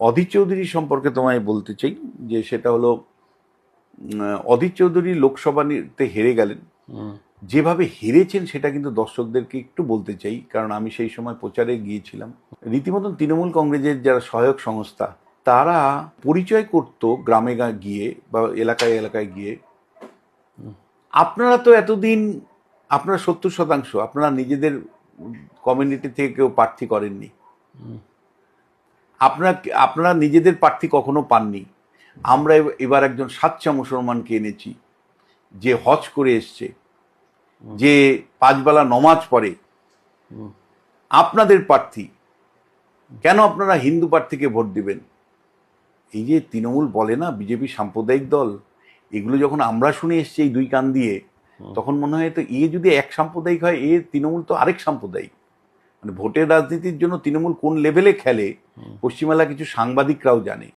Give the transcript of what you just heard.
অধীর চৌধুরী সম্পর্কে তোমায় বলতে চাই যে সেটা হলো অধীর চৌধুরী লোকসভাতে হেরে গেলেন। যেভাবে হেরেছেন সেটা কিন্তু দর্শকদেরকে একটু বলতে চাই, কারণ আমি সেই সময় প্রচারে গিয়েছিলাম। রীতিমতন তৃণমূল কংগ্রেসের যারা সহায়ক সংস্থা তারা পরিচয় করত গ্রামে গিয়ে বা এলাকায় এলাকায় গিয়ে, আপনারা তো এতদিন আপনারা 70% আপনারা নিজেদের কমিউনিটি থেকে কেউ প্রার্থী করেননি, আপনারা নিজেদের প্রার্থী কখনো পাননি। আমরা এবার একজন সাচ্চা মুসলমানকে এনেছি যে হজ করে এসছে, যে 5 বেলা নমাজ পড়ে, আপনাদের প্রার্থী। কেন আপনারা হিন্দু প্রার্থীকে ভোট দিবেন? এই যে তৃণমূল বলে না বিজেপি সাম্প্রদায়িক দল, এগুলো যখন আমরা শুনে এসছি এই দুই কান দিয়ে, তখন মনে হয় তো এ যদি এক সাম্প্রদায়িক হয়, এ তৃণমূল তো আরেক সাম্প্রদায়িক। মানে ভোটের রাজনীতির জন্য তৃণমূল কোন লেভেলে খেলে পশ্চিমবাংলা কিছু সাংবাদিকরাও জানে।